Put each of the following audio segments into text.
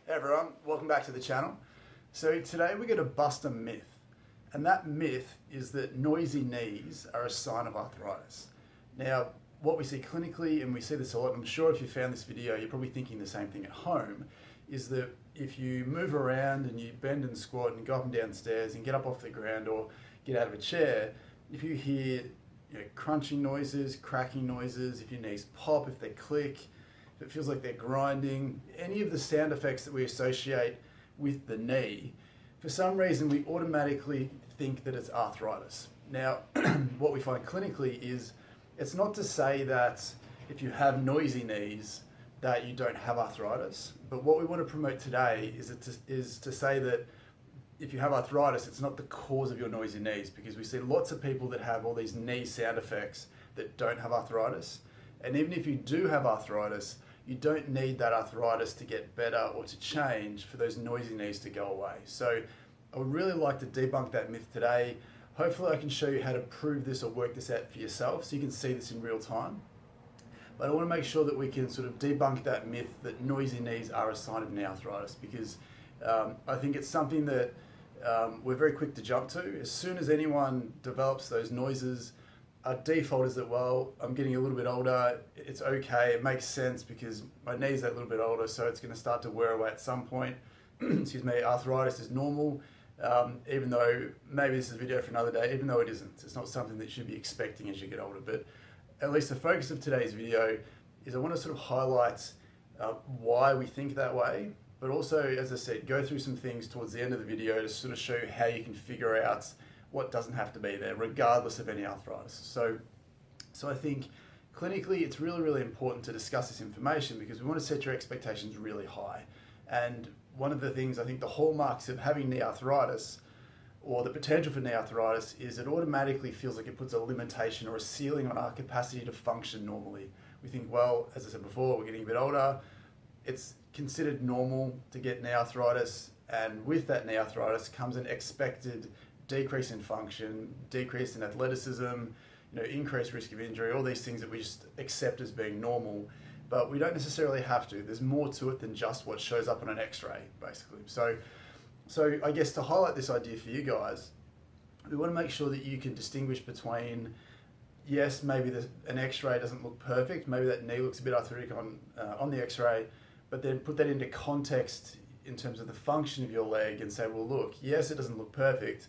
Hey everyone, welcome back to the channel. So today we're going to bust a myth, and that myth is that noisy knees are a sign of arthritis. Now, what we see clinically, and we see this a lot, I'm sure if you found this video, you're probably thinking the same thing at home, is that if you move around and you bend and squat and go up and down stairs and get up off the ground or get out of a chair, if you hear crunching noises, cracking noises, if your knees pop, if they click, if it feels like they're grinding, any of the sound effects that we associate with the knee, for some reason we automatically think that it's arthritis. Now, what we find clinically is it's not to say that if you have noisy knees that you don't have arthritis, but what we want to promote today is to say that if you have arthritis, it's not the cause of your noisy knees, because we see lots of people that have all these knee sound effects that don't have arthritis. And even if you do have arthritis, you don't need that arthritis to get better or to change for those noisy knees to go away. So I would really like to debunk that myth today. Hopefully I can show you how to prove this or work this out for yourself so you can see this in real time. But I want to make sure that we can sort of debunk that myth that noisy knees are a sign of knee arthritis, because I think it's something that we're very quick to jump to. As soon as anyone develops those noises, our default is that, well, I'm getting a little bit older, it's okay, it makes sense because my knee's a little bit older, so it's going to start to wear away at some point. Excuse me, arthritis is normal, even though maybe this is a video for another day, even though it isn't. It's not something that you should be expecting as you get older, but at least the focus of today's video is I want to sort of highlight why we think that way, but also, as I said, go through some things towards the end of the video to sort of show you how you can figure out what doesn't have to be there, regardless of any arthritis. So I think clinically it's really, really important to discuss this information because we want to set your expectations really high. And one of the things, I think the hallmarks of having knee arthritis, or the potential for knee arthritis, is it automatically feels like it puts a limitation or a ceiling on our capacity to function normally. We think, well, as I said before, we're getting a bit older, it's considered normal to get knee arthritis, and with that knee arthritis comes an expected decrease in function, decrease in athleticism, increased risk of injury, all these things that we just accept as being normal, but we don't necessarily have to. There's more to it than just what shows up on an x-ray, basically. So I guess to highlight this idea for you guys, we want to make sure that you can distinguish between, yes, maybe an x-ray doesn't look perfect, maybe that knee looks a bit arthritic on the x-ray, but then put that into context in terms of the function of your leg and say, well, look, yes, it doesn't look perfect,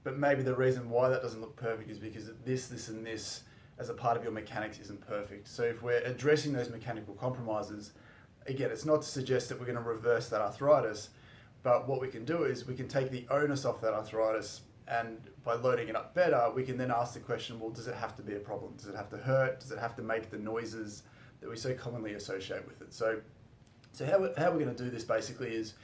but maybe the reason why that doesn't look perfect is because this and this as a part of your mechanics isn't perfect. So if we're addressing those mechanical compromises, again, it's not to suggest that we're going to reverse that arthritis, but what we can do is we can take the onus off that arthritis, and by loading it up better, we can then ask the question, well, does it have to be a problem? Does it have to hurt? Does it have to make the noises that we so commonly associate with it? So how we're going to do this basically is,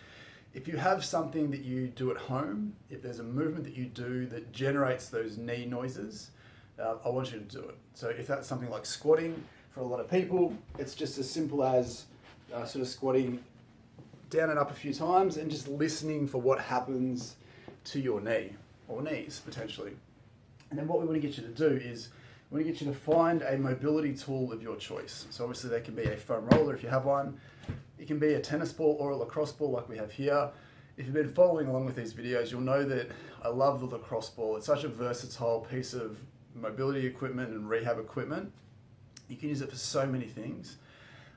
if you have something that you do at home, if there's a movement that you do that generates those knee noises, I want you to do it. So if that's something like squatting, for a lot of people, it's just as simple as sort of squatting down and up a few times and just listening for what happens to your knee, or knees potentially. And then what we want to get you to do is, we want to get you to find a mobility tool of your choice. So obviously that can be a foam roller if you have one. It can be a tennis ball or a lacrosse ball like we have here. If you've been following along with these videos, you'll know that I love the lacrosse ball. It's such a versatile piece of mobility equipment and rehab equipment. You can use it for so many things.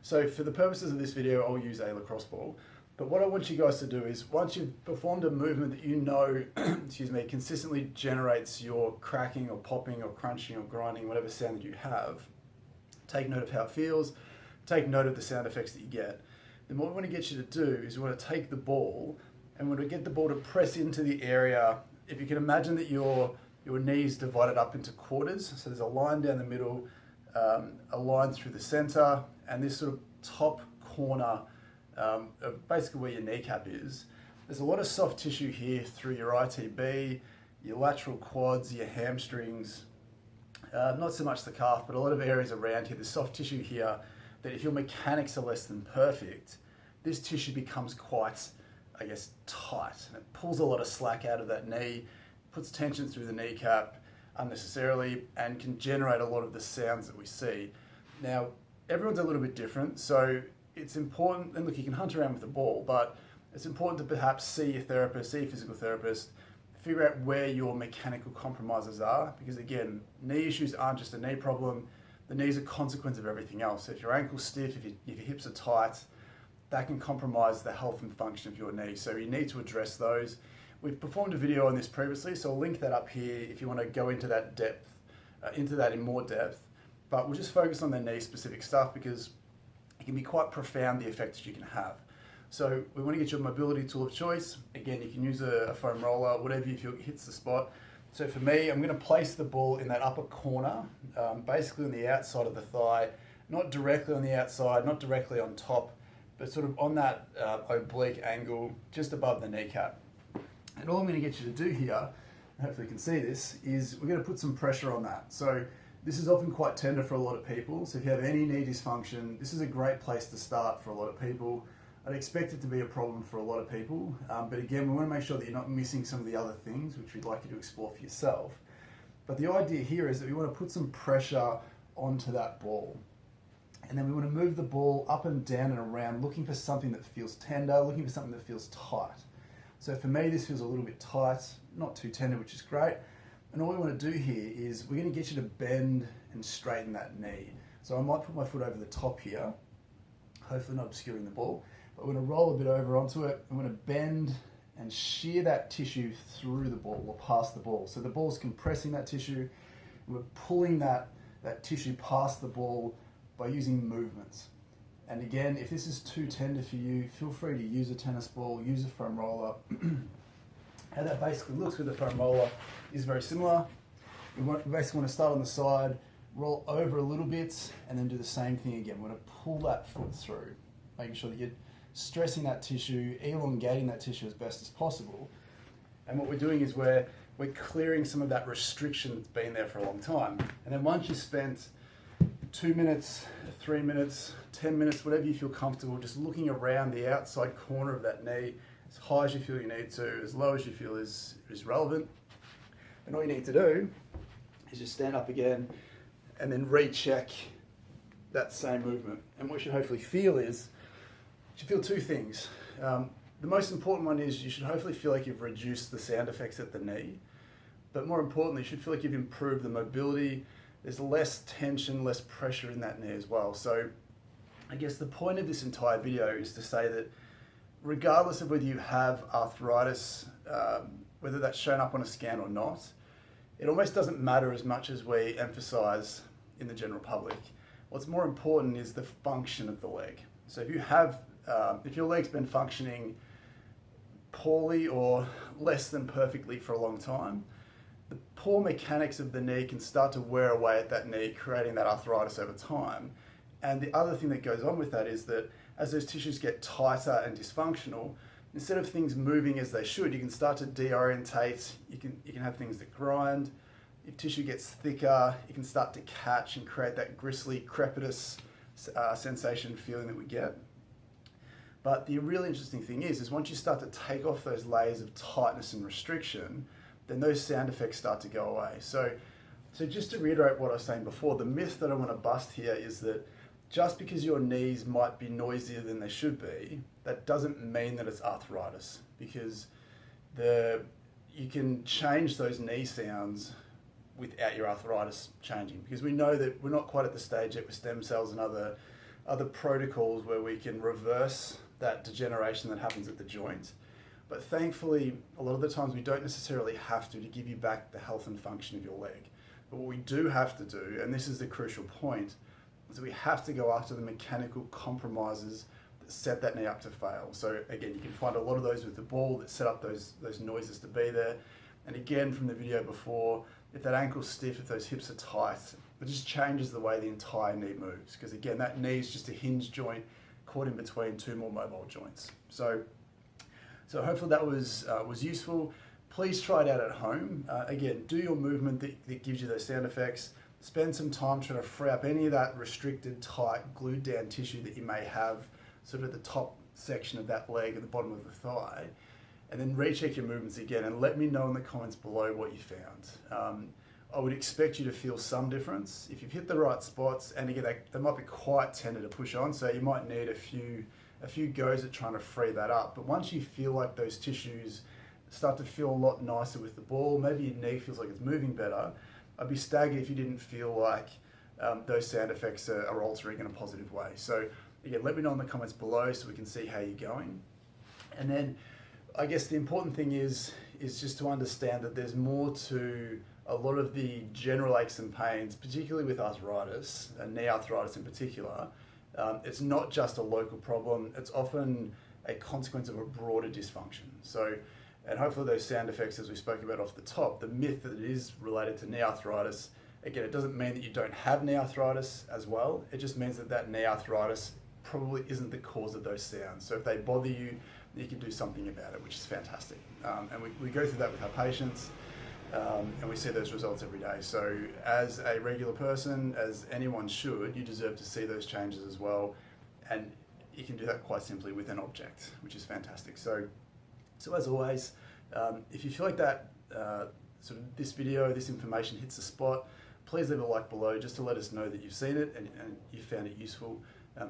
So for the purposes of this video, I'll use a lacrosse ball. But what I want you guys to do is, once you've performed a movement that you know, excuse me, consistently generates your cracking or popping or crunching or grinding, whatever sound that you have, take note of how it feels, take note of the sound effects that you get. Then what we want to get you to do is we want to take the ball and we want to get the ball to press into the area. If you can imagine that your knees divided up into quarters, so there's a line down the middle, a line through the center, and this sort of top corner of basically where your kneecap is. There's a lot of soft tissue here through your ITB, your lateral quads, your hamstrings, not so much the calf, but a lot of areas around here. There's soft tissue here that if your mechanics are less than perfect, this tissue becomes quite, I guess, tight, and it pulls a lot of slack out of that knee, puts tension through the kneecap unnecessarily, and can generate a lot of the sounds that we see. Now, everyone's a little bit different, so it's important, and look, you can hunt around with the ball, but it's important to perhaps see your therapist, see a physical therapist, figure out where your mechanical compromises are, because again, knee issues aren't just a knee problem. The knee is a consequence of everything else. So if your ankle's stiff, if your hips are tight, that can compromise the health and function of your knee. So you need to address those. We've performed a video on this previously, so I'll link that up here if you want to go into that depth, into that in more depth. But we'll just focus on the knee specific stuff because it can be quite profound, the effects you can have. So we want to get your mobility tool of choice. Again, you can use a foam roller, whatever you feel hits the spot. So for me, I'm going to place the ball in that upper corner, basically on the outside of the thigh, not directly on the outside, not directly on top, but sort of on that oblique angle just above the kneecap. And all I'm going to get you to do here, hopefully you can see this, is we're going to put some pressure on that. So this is often quite tender for a lot of people. So if you have any knee dysfunction, this is a great place to start for a lot of people. I'd expect it to be a problem for a lot of people. But again, we want to make sure that you're not missing some of the other things which we'd like you to explore for yourself. But the idea here is that we want to put some pressure onto that ball. And then we want to move the ball up and down and around, looking for something that feels tender, looking for something that feels tight. So for me, this feels a little bit tight, not too tender, which is great. And all we want to do here is we're going to get you to bend and straighten that knee. So I might put my foot over the top here, hopefully not obscuring the ball. But we're going to roll a bit over onto it. I'm going to bend and shear that tissue through the ball or past the ball. So the ball's compressing that tissue, and we're pulling that tissue past the ball by using movements. And again, if this is too tender for you, feel free to use a tennis ball, use a foam roller. How that basically looks with a foam roller is very similar. We basically want to start on the side, roll over a little bit, and then do the same thing again. We're going to pull that foot through, making sure that you're stressing that tissue, elongating that tissue as best as possible. And what we're doing is we're clearing some of that restriction that's been there for a long time. And then once you've spent 2 minutes, 3 minutes, 10 minutes, whatever you feel comfortable, just looking around the outside corner of that knee, as high as you feel you need to, as low as you feel is relevant. And all you need to do is just stand up again and then recheck that same movement. And what you should hopefully feel is, you should feel two things. The most important one is you should hopefully feel like you've reduced the sound effects at the knee, but more importantly, you should feel like you've improved the mobility. There's less tension, less pressure in that knee as well. So I guess the point of this entire video is to say that regardless of whether you have arthritis, whether that's shown up on a scan or not, it almost doesn't matter as much as we emphasize in the general public. What's more important is the function of the leg. So if you have if your leg's been functioning poorly or less than perfectly for a long time, the poor mechanics of the knee can start to wear away at that knee, creating that arthritis over time. And the other thing that goes on with that is that as those tissues get tighter and dysfunctional, instead of things moving as they should, you can start to deorientate, you can have things that grind. If tissue gets thicker, it can start to catch and create that gristly, crepitous sensation feeling that we get. But the really interesting thing is once you start to take off those layers of tightness and restriction, then those sound effects start to go away. So just to reiterate what I was saying before, the myth that I want to bust here is that just because your knees might be noisier than they should be, that doesn't mean that it's arthritis, because you can change those knee sounds without your arthritis changing, because we know that we're not quite at the stage yet with stem cells and other protocols where we can reverse that degeneration that happens at the joint. But thankfully, a lot of the times we don't necessarily have to give you back the health and function of your leg. But what we do have to do, and this is the crucial point, is that we have to go after the mechanical compromises that set that knee up to fail. So again, you can find a lot of those with the ball that set up those noises to be there. And again, from the video before, if that ankle's stiff, if those hips are tight, it just changes the way the entire knee moves. Because again, that knee is just a hinge joint caught in between two more mobile joints. So hopefully that was useful. Please try it out at home. Again, do your movement that gives you those sound effects. Spend some time trying to free up any of that restricted, tight, glued down tissue that you may have sort of at the top section of that leg at the bottom of the thigh. And then recheck your movements again and let me know in the comments below what you found. I would expect you to feel some difference. If you've hit the right spots, and again, they might be quite tender to push on, so you might need a few a few goes at trying to free that up. But once you feel like those tissues start to feel a lot nicer with the ball, maybe your knee feels like it's moving better, I'd be staggered if you didn't feel like those sound effects are altering in a positive way. So again, let me know in the comments below so we can see how you're going. And then I guess the important thing is just to understand that there's more to a lot of the general aches and pains, particularly with arthritis, and knee arthritis in particular. It's not just a local problem, it's often a consequence of a broader dysfunction. So, and hopefully those sound effects, as we spoke about off the top, the myth that it is related to knee arthritis, again, it doesn't mean that you don't have knee arthritis as well, it just means that that knee arthritis probably isn't the cause of those sounds. So if they bother you, you can do something about it, which is fantastic. And we go through that with our patients, and we see those results every day. So as a regular person, as anyone should, you deserve to see those changes as well. And you can do that quite simply with an object, which is fantastic. So as always, if you feel like that sort of this video, this information hits the spot, please leave a like below just to let us know that you've seen it and you found it useful.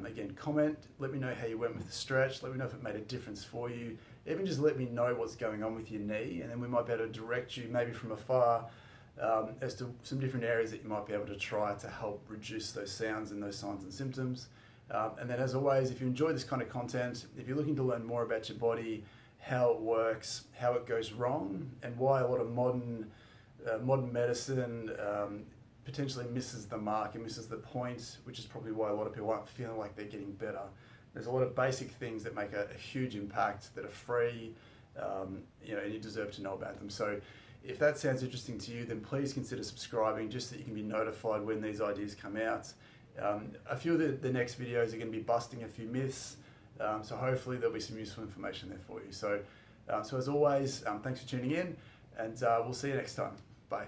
Again, comment, let me know how you went with the stretch, let me know if it made a difference for you. Even just let me know what's going on with your knee, and then we might be able to direct you maybe from afar as to some different areas that you might be able to try to help reduce those sounds and those signs and symptoms. And then as always, if you enjoy this kind of content, if you're looking to learn more about your body, how it works, how it goes wrong, and why a lot of modern medicine potentially misses the mark and misses the point, which is probably why a lot of people aren't feeling like they're getting better. There's a lot of basic things that make a huge impact that are free, and you deserve to know about them. So if that sounds interesting to you, then please consider subscribing just so that you can be notified when these ideas come out. A few of the next videos are going to be busting a few myths, so hopefully there'll be some useful information there for you. So as always, thanks for tuning in, and we'll see you next time. Bye.